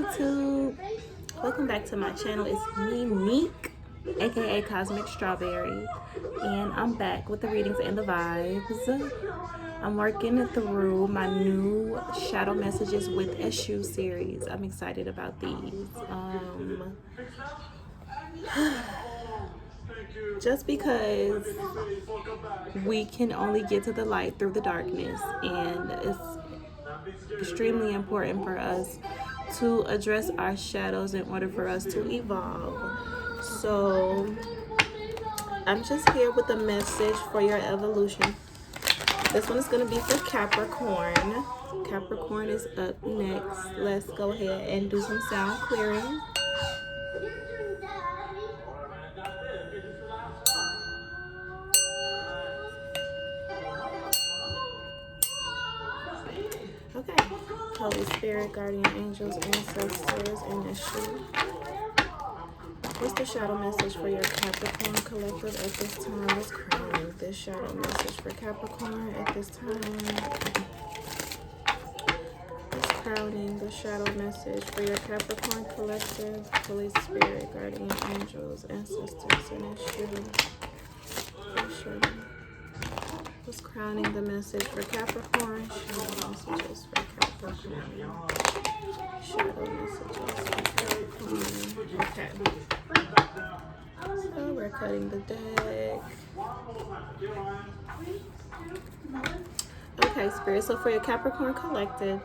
YouTube, welcome back to my channel. It's me, Meek, aka Cosmic Strawberry, and I'm back with the readings and the vibes. I'm working through my new Shadow Messages with Eshu series. I'm excited about these. Just because we can only get to the light through the darkness, and it's extremely important for us to address our shadows in order for us to evolve. So I'm just here with a message for your evolution. This one is going to be for Capricorn. Capricorn is up next. Let's go ahead and do some sound clearing. Okay, Holy Spirit, guardian angels, ancestors, and Eshu. What's the shadow message for your Capricorn collective at this time? Let's crown this shadow message for Capricorn at this time. Let's crowning the shadow message for your Capricorn collective. Holy Spirit, guardian angels, ancestors, and Eshu. What's crowning the message for Capricorn? Shadow messages for Capricorn. Shadow messages for Capricorn. Okay. So we're cutting the deck. Okay, Spirit. So for your Capricorn collective,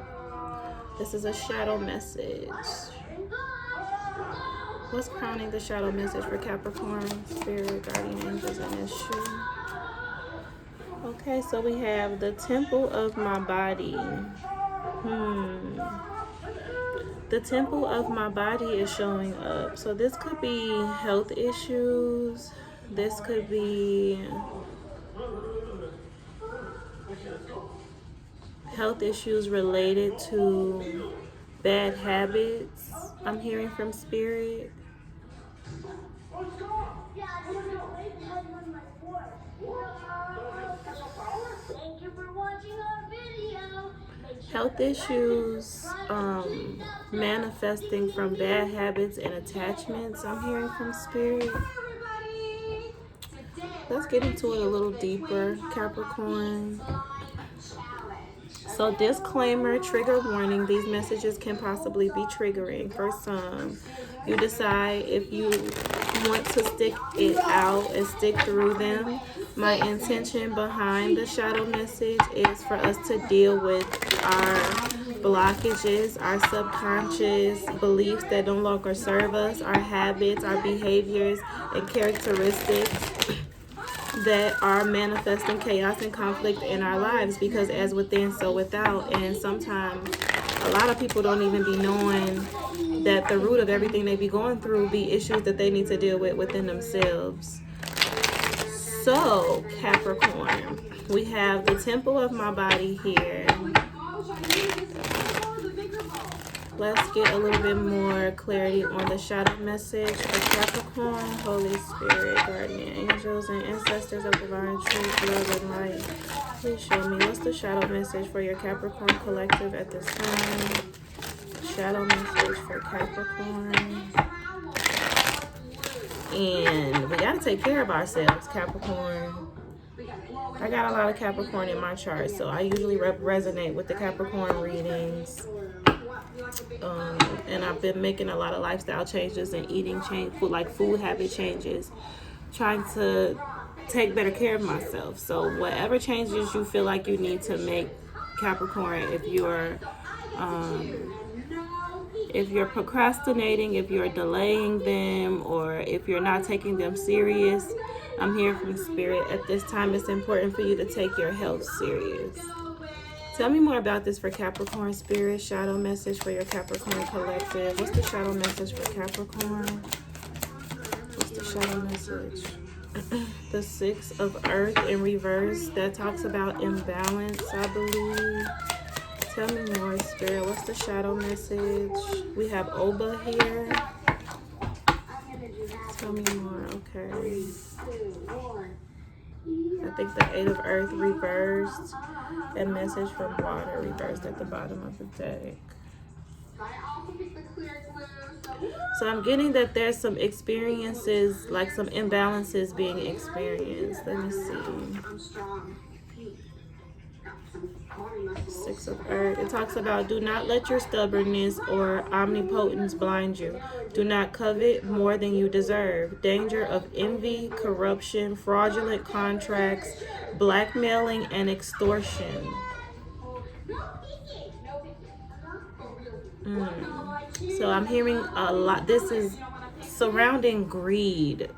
this is a shadow message. What's crowning the shadow message for Capricorn? Spirit, guardian angels, and Eshu. Okay, so we have the temple of my body. The temple of my body is showing up. So this could be health issues. This could be health issues related to bad habits. I'm hearing from Spirit. Health issues manifesting from bad habits and attachments. I'm hearing from Spirit. Let's get into it a little deeper, Capricorn. So disclaimer, trigger warning, these messages can possibly be triggering for some. You decide if you want to stick it out and stick through them. My intention behind the shadow message is for us to deal with our blockages, our subconscious beliefs that no longer serve us, our habits, our behaviors, and characteristics that are manifesting chaos and conflict in our lives, because as within, so without. And sometimes a lot of people don't even be knowing that the root of everything they be going through be issues that they need to deal with within themselves. So Capricorn, we have the temple of my body here. Let's get a little bit more clarity on the shadow message for Capricorn. Holy Spirit, guardian angels, and ancestors of divine truth, love, and light. Please show me, what's the shadow message for your Capricorn collective at this time? Shadow message for Capricorn. And we got to take care of ourselves, Capricorn. I got a lot of Capricorn in my chart, so I usually resonate with the Capricorn readings. And I've been making a lot of lifestyle changes and eating food habit changes, trying to take better care of myself. So whatever changes you feel like you need to make, Capricorn, if you're procrastinating, if you're delaying them, or if you're not taking them serious, I'm hearing from Spirit at this time it's important for you to take your health serious. Tell me more about this for Capricorn, Spirit. Shadow message for your Capricorn collective. What's the shadow message for Capricorn? What's the shadow message? The 6 of Earth in reverse. That talks about imbalance, I believe. Tell me more, Spirit. What's the shadow message? We have Oba here. Tell me more. Okay. I think the 8 of Earth reversed, and message from water reversed at the bottom of the deck. So I'm getting that there's some experiences, like some imbalances being experienced. Let me see. Six of Earth. It talks about do not let your stubbornness or omnipotence blind you. Do not covet more than you deserve. Danger of envy, corruption, fraudulent contracts, blackmailing, and extortion. So I'm hearing a lot. This is surrounding greed.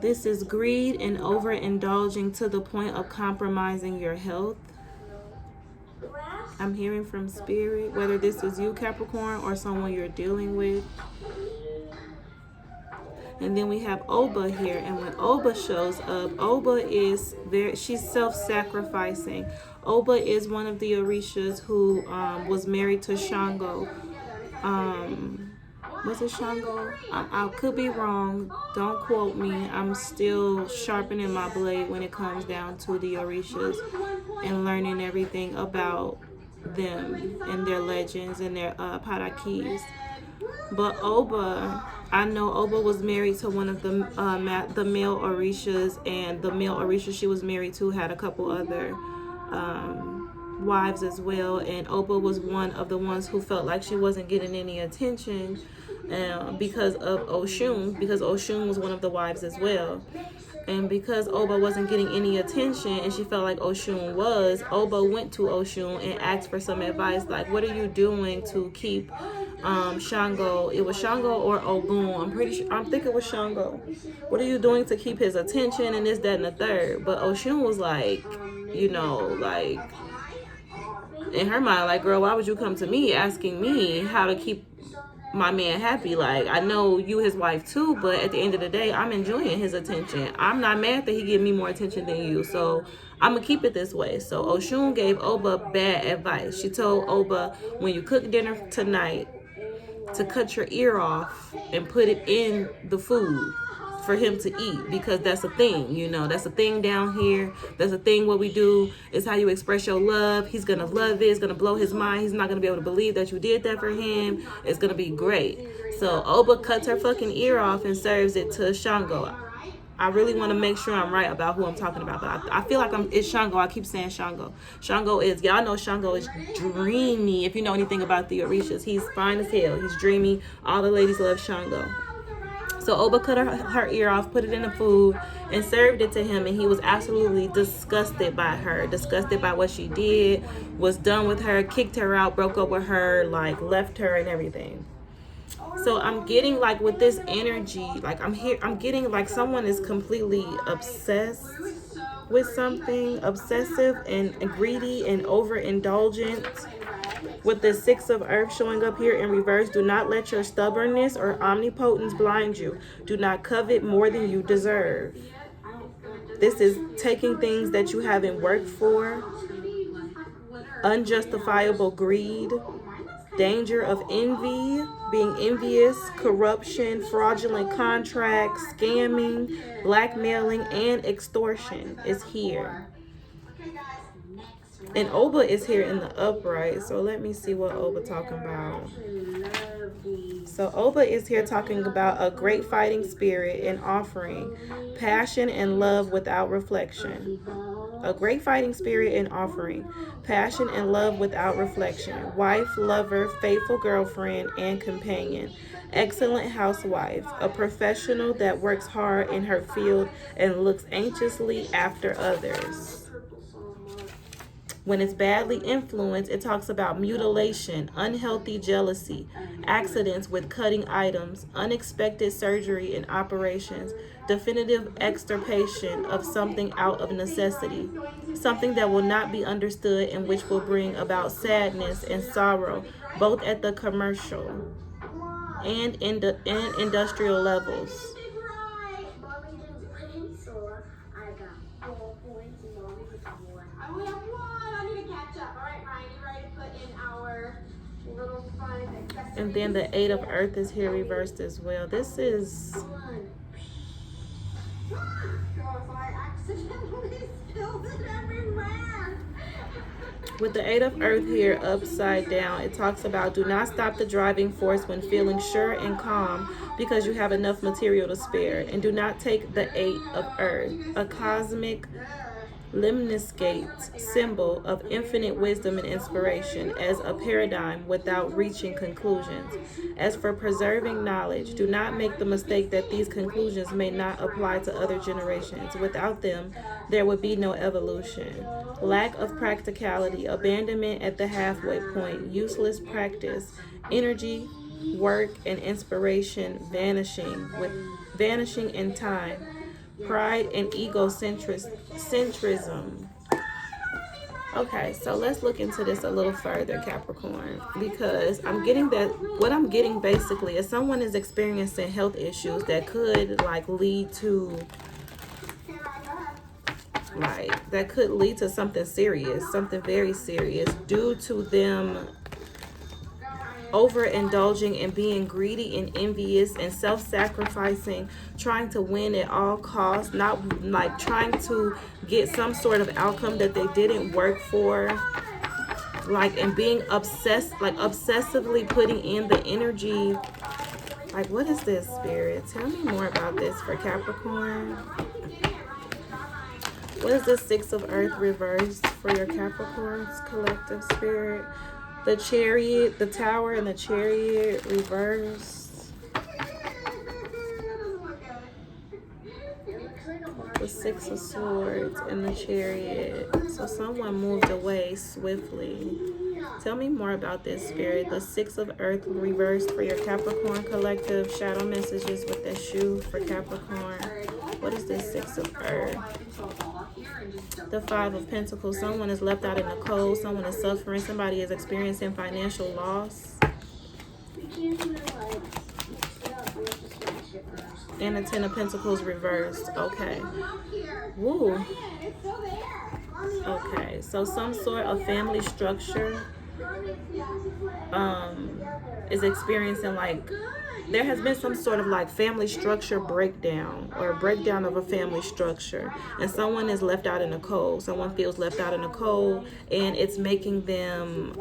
This is greed and overindulging to the point of compromising your health. I'm hearing from spirit, whether this is you, Capricorn, or someone you're dealing with. And then we have Oba here, and when Oba shows up, Oba is very, she's self-sacrificing. Oba is one of the Orishas who was married to Shango. Was it Shango? I could be wrong. Don't quote me. I'm still sharpening my blade when it comes down to the Orishas and learning everything about them and their legends and their parakis. But Oba, I know Oba was married to one of the male Orishas, and the male Orisha she was married to had a couple other wives as well. And Oba was one of the ones who felt like she wasn't getting any attention because of Oshun, because Oshun was one of the wives as well. And because Oba wasn't getting any attention and she felt like Oshun was, Oba went to Oshun and asked for some advice, like, what are you doing to keep Shango? It was Shango or Ogun. I'm pretty sure, I think it was Shango. What are you doing to keep his attention and this, that, and the third? But Oshun was like, you know, like, in her mind, like, girl, why would you come to me asking me how to keep my man happy? Like, I know you his wife too, but at the end of the day, I'm enjoying his attention. I'm not mad that he give me more attention than you, so I'm gonna keep it this way. So Oshun gave Oba bad advice. She told Oba, when you cook dinner tonight, to cut your ear off and put it in the food for him to eat, because that's a thing, you know, that's a thing down here. That's a thing. What we do is how you express your love. He's gonna love it. It's gonna blow his mind. He's not gonna be able to believe that you did that for him. It's gonna be great. So Oba cuts her fucking ear off and serves it to Shango. I really want to make sure I'm right about who I'm talking about, but I feel like it's Shango. I keep saying Shango. Shango is, y'all know Shango is dreamy. If you know anything about the Orishas, he's fine as hell. He's dreamy. All the ladies love Shango. So Oba cut her ear off, put it in the food, and served it to him, and he was absolutely disgusted by her, disgusted by what she did, was done with her, kicked her out, broke up with her, like left her and everything. So I'm getting like with this energy, like I'm getting like someone is completely obsessed with something, obsessive and greedy and overindulgent. With the Six of Earth showing up here in reverse, do not let your stubbornness or omnipotence blind you. Do not covet more than you deserve. This is taking things that you haven't worked for, unjustifiable greed, danger of envy, being envious, corruption, fraudulent contracts, scamming, blackmailing, and extortion is here. And Oba is here in the upright. So let me see what Oba talking about. So Oba is here talking about a great fighting spirit and offering, passion and love without reflection. A great fighting spirit and offering, passion and love without reflection. Wife, lover, faithful girlfriend, and companion. Excellent housewife. A professional that works hard in her field and looks anxiously after others. When it's badly influenced, it talks about mutilation, unhealthy jealousy, accidents with cutting items, unexpected surgery and operations, definitive extirpation of something out of necessity, something that will not be understood and which will bring about sadness and sorrow, both at the commercial and industrial levels. And then the Eight of Earth is here reversed as well. This is... With the Eight of Earth here upside down, it talks about do not stop the driving force when feeling sure and calm because you have enough material to spare. And do not take the Eight of Earth, a cosmic lemniscate symbol of infinite wisdom and inspiration, as a paradigm without reaching conclusions. As for preserving knowledge, do not make the mistake that these conclusions may not apply to other generations. Without them, there would be no evolution. Lack of practicality, abandonment at the halfway point, useless practice, energy, work, and inspiration vanishing in time. Pride and egocentrism. Okay, so let's look into this a little further, Capricorn, because I'm getting that what I'm getting basically is someone is experiencing health issues that could lead to something serious, something very serious, due to them overindulging and being greedy and envious and self-sacrificing, trying to win at all costs, not trying to get some sort of outcome that they didn't work for, and being obsessively putting in the energy. What is this, Spirit? Tell me more about this for Capricorn. What is the Six of Earth reversed for your Capricorn's collective, Spirit? The Chariot, the Tower, and the Chariot reversed. The Six of Swords and the Chariot. So someone moved away swiftly. Tell me more about this, Spirit. The Six of Earth reversed for your Capricorn collective. Shadow messages with Eshu for Capricorn. What is this Six of Earth? The Five of Pentacles. Someone is left out in the cold. Someone is suffering. Somebody is experiencing financial loss. And the Ten of Pentacles reversed. Okay. Woo. Okay. So some sort of family structure is experiencing there has been some sort of family structure breakdown, or a breakdown of a family structure, and someone is left out in the cold. Someone feels left out in the cold, and it's making them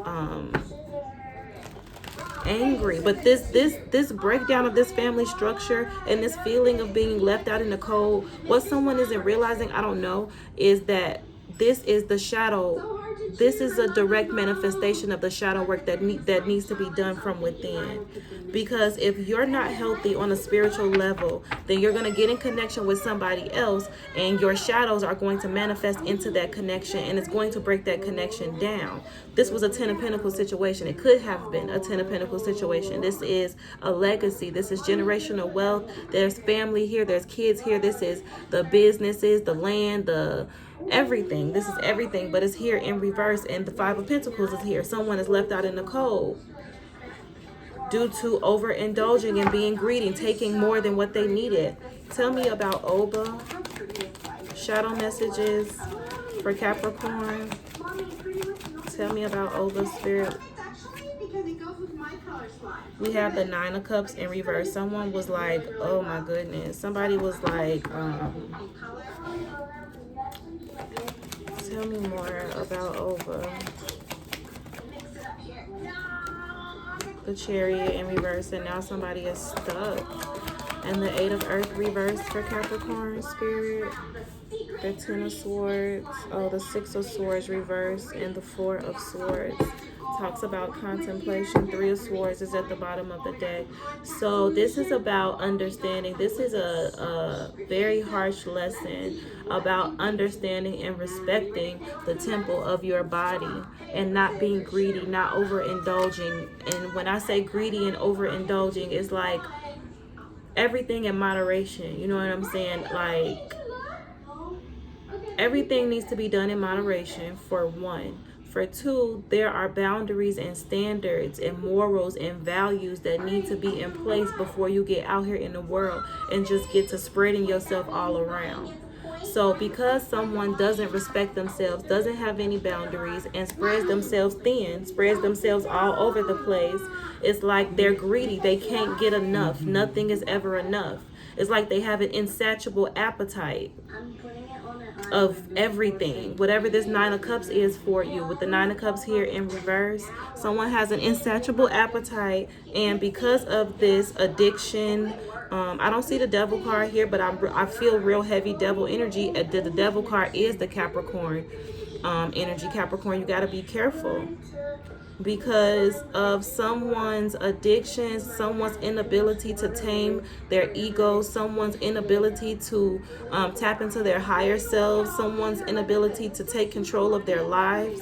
angry. But this breakdown of this family structure and this feeling of being left out in the cold, what someone isn't realizing, I don't know, is that this is the shadow. This is a direct manifestation of the shadow work that needs to be done from within. Because if you're not healthy on a spiritual level, then you're going to get in connection with somebody else, and your shadows are going to manifest into that connection, and it's going to break that connection down. This was a Ten of Pentacles situation. It could have been a Ten of Pentacles situation. This is a legacy. This is generational wealth. There's family here. There's kids here. This is the businesses, the land, the everything. This is everything, but it's here in reverse, and the Five of Pentacles is here. Someone is left out in the cold due to overindulging and being greedy, taking more than what they needed. Tell me about Oba. Shadow messages for Capricorn. Tell me about Oba, Spirit. We have the Nine of Cups in reverse. Someone was like, oh my goodness. Somebody was like, tell me more about Oba. The Chariot in reverse, and now somebody is stuck. And the Eight of Earth reversed for Capricorn, Spirit. The Ten of Swords. Oh, the Six of Swords reversed, and the Four of Swords. Talks about contemplation. Three of Swords is at the bottom of the deck. So this is about understanding. This is a very harsh lesson about understanding and respecting the temple of your body, and not being greedy, not overindulging. And when I say greedy and overindulging, it's like everything in moderation. You know what I'm saying? Everything needs to be done in moderation, for one. For two, there are boundaries and standards and morals and values that need to be in place before you get out here in the world and just get to spreading yourself all around. So because someone doesn't respect themselves, doesn't have any boundaries, and spreads themselves thin, spreads themselves all over the place, it's like they're greedy. They can't get enough. Nothing is ever enough. It's like they have an insatiable appetite. of everything, whatever this Nine of Cups is for you. With the Nine of Cups here in reverse, someone has an insatiable appetite, and because of this addiction, I don't see the devil card here, but I feel real heavy devil energy. The devil card is the Capricorn energy. Capricorn, you got to be careful because of someone's addiction, someone's inability to tame their ego, someone's inability to tap into their higher selves, someone's inability to take control of their lives.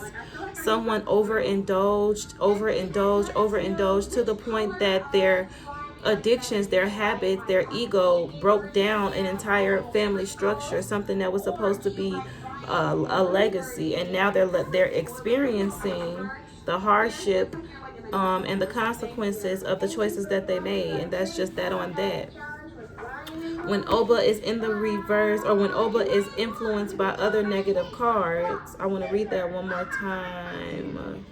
Someone overindulged to the point that their addictions, their habits, their ego broke down an entire family structure, something that was supposed to be a legacy, and now they're experiencing the hardship and the consequences of the choices that they made, and that's just that on that. When Oba is in the reverse, or when Oba is influenced by other negative cards, I want to read that one more time.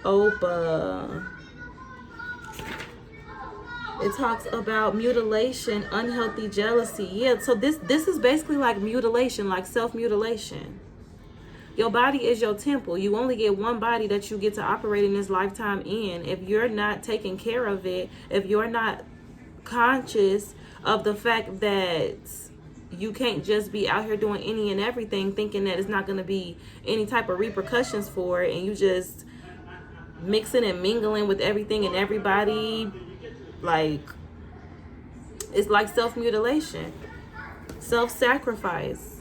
Oba. It talks about mutilation, unhealthy jealousy. Yeah, so this is basically like mutilation, like self-mutilation. Your body is your temple. You only get one body that you get to operate in this lifetime in. If you're not taking care of it, if you're not conscious of the fact that you can't just be out here doing any and everything, thinking that it's not going to be any type of repercussions for it, and you just mixing and mingling with everything and everybody, like, it's like self-mutilation, self-sacrifice.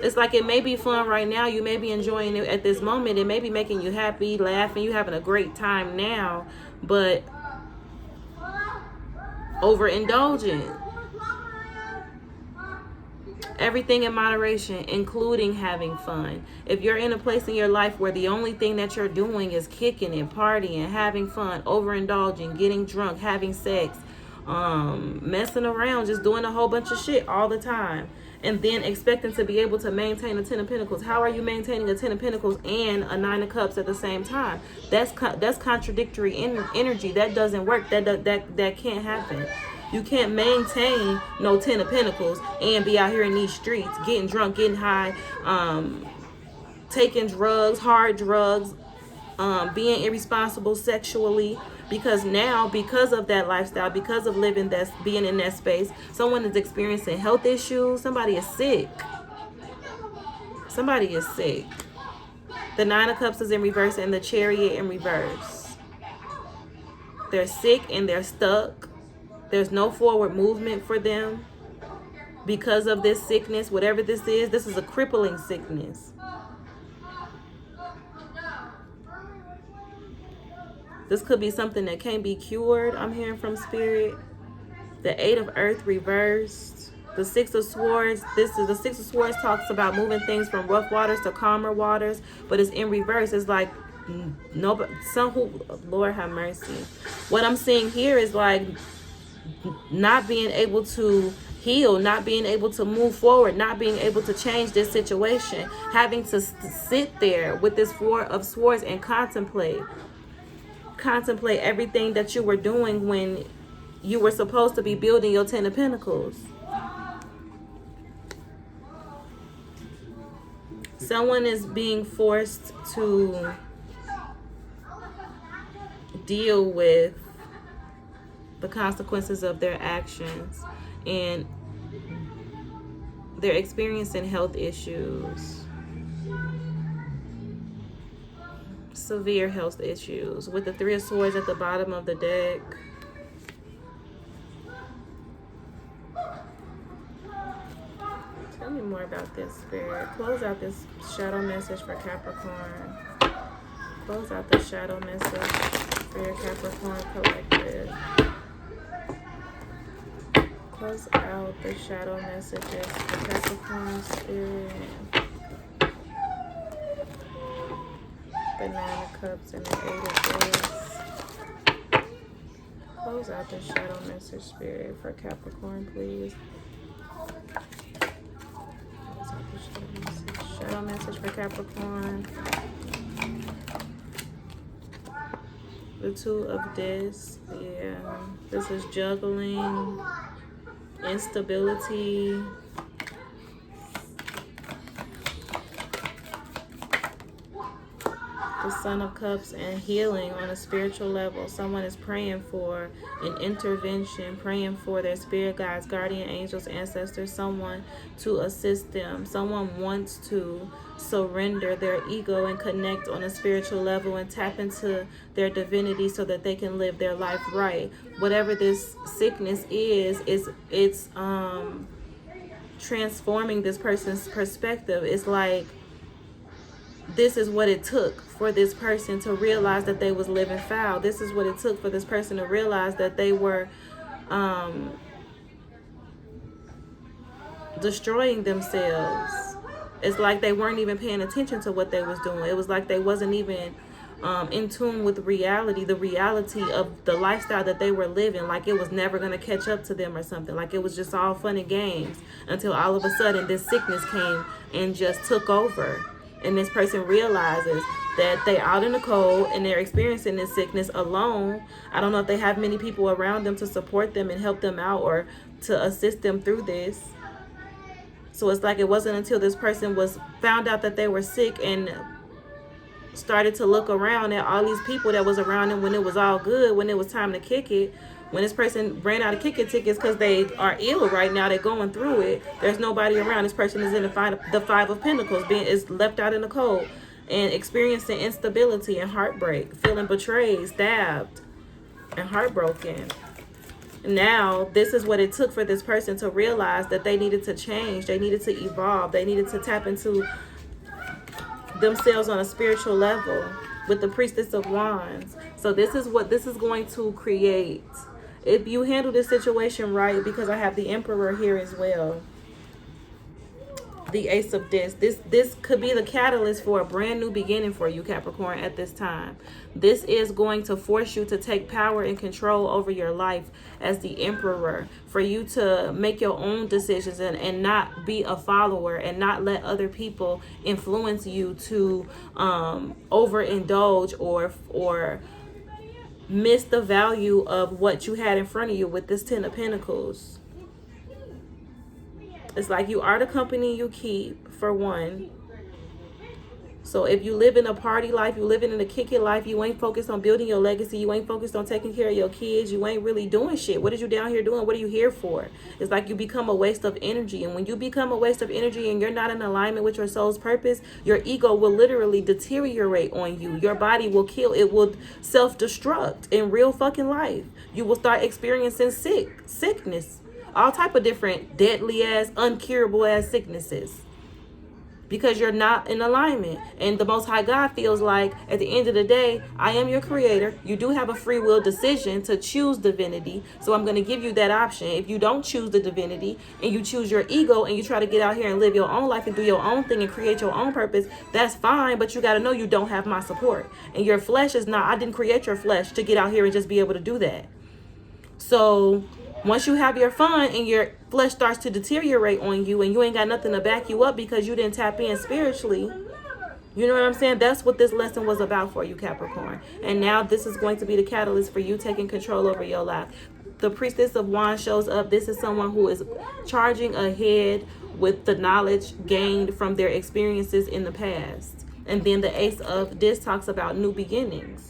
It's like it may be fun right now. You may be enjoying it at this moment. It may be making you happy, laughing. You having a great time now, but overindulgent. Everything in moderation, including having fun. If you're in a place in your life where the only thing that you're doing is kicking and partying, having fun, overindulging, getting drunk, having sex, messing around, just doing a whole bunch of shit all the time, and then expecting to be able to maintain a 10 of Pentacles. How are you maintaining a 10 of Pentacles and a 9 of Cups at the same time? That's contradictory energy. That doesn't work. That can't happen. You can't maintain no 10 of Pentacles and be out here in these streets getting drunk, getting high, taking drugs, hard drugs, being irresponsible sexually. Because now, because of that lifestyle, because of being in that space, someone is experiencing health issues. Somebody is sick. Somebody is sick. The 9 of Cups is in reverse and the Chariot in reverse. They're sick and they're stuck. There's no forward movement for them because of this sickness. Whatever this is a crippling sickness. This could be something that can't be cured, I'm hearing from Spirit. The 8 of Earth reversed. The 6 of Swords. The 6 of Swords talks about moving things from rough waters to calmer waters, but it's in reverse. It's like Lord have mercy. What I'm seeing here is like not being able to heal, not being able to move forward, not being able to change this situation, having to sit there with this 4 of Swords and contemplate everything that you were doing when you were supposed to be building your 10 of Pentacles. Someone is being forced to deal with the consequences of their actions, and they're experiencing health issues, severe health issues, with the 3 of Swords at the bottom of the deck. Tell me more about this, Spirit. Close out this shadow message for Capricorn. Close out the shadow message for your Capricorn collective. Close out the shadow messages for Capricorn Spirit. The 9 of Cups and the 8 of Wands. Close out the shadow message, Spirit, for Capricorn, please. Close out the shadow message. Shadow message for Capricorn. The Two of Discs. Yeah. This is juggling, instability. The Son of Cups and healing on a spiritual level. Someone is praying for an intervention, praying for their spirit guides, guardian angels, ancestors, someone to assist them. Someone wants to surrender their ego and connect on a spiritual level and tap into their divinity so that they can live their life right. Whatever this sickness is it's transforming this person's perspective. It's like, this is what it took for this person to realize that they was living foul. This is what it took for this person to realize that they were destroying themselves. It's like they weren't even paying attention to what they was doing. It was like they wasn't even in tune with reality, the reality of the lifestyle that they were living. Like it was never going to catch up to them or something. Like it was just all fun and games until all of a sudden this sickness came and just took over. And this person realizes that they out in the cold and they're experiencing this sickness alone. I don't know if they have many people around them to support them and help them out or to assist them through this. So it's like it wasn't until this person found out that they were sick and started to look around at all these people that was around them when it was all good, when it was time to kick it. When this person ran out of kicking tickets because they are ill right now, they're going through it. There's nobody around. This person is in the Five of Pentacles, is left out in the cold and experiencing instability and heartbreak, feeling betrayed, stabbed, and heartbroken. Now, this is what it took for this person to realize that they needed to change. They needed to evolve. They needed to tap into themselves on a spiritual level with the Priestess of Wands. So this is what this is going to create. If you handle this situation right, because I have the Emperor here as well, the Ace of Discs. This could be the catalyst for a brand new beginning for you, Capricorn, at this time. This is going to force you to take power and control over your life as the Emperor, for you to make your own decisions and not be a follower and not let other people influence you to overindulge or miss the value of what you had in front of you with this Ten of Pentacles. It's like you are the company you keep, for one. So if you live in a party life, you living in a kick it life, you ain't focused on building your legacy, you ain't focused on taking care of your kids, you ain't really doing shit. What are you down here doing? What are you here for? It's like you become a waste of energy. And when you become a waste of energy and you're not in alignment with your soul's purpose, your ego will literally deteriorate on you. Your body will kill. It will self-destruct in real fucking life. You will start experiencing sickness. All type of different deadly ass, uncurable ass sicknesses. Because you're not in alignment. And the Most High God feels like, at the end of the day, I am your creator. You do have a free will decision to choose divinity. So I'm going to give you that option. If you don't choose the divinity and you choose your ego and you try to get out here and live your own life and do your own thing and create your own purpose, that's fine. But you got to know you don't have my support. And your flesh is not, I didn't create your flesh to get out here and just be able to do that. So once you have your fun and your flesh starts to deteriorate on you and you ain't got nothing to back you up because you didn't tap in spiritually, you know what I'm saying? That's what this lesson was about for you, Capricorn. And now this is going to be the catalyst for you taking control over your life. The Priestess of Wands shows up. This is someone who is charging ahead with the knowledge gained from their experiences in the past. And then the Ace of Discs talks about new beginnings.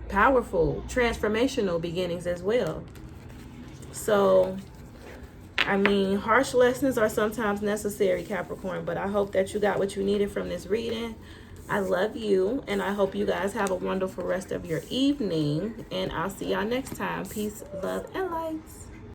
Powerful, transformational beginnings as well. So, I mean, harsh lessons are sometimes necessary, Capricorn, but I hope that you got what you needed from this reading. I love you, and I hope you guys have a wonderful rest of your evening, and I'll see y'all next time. Peace, love, and lights.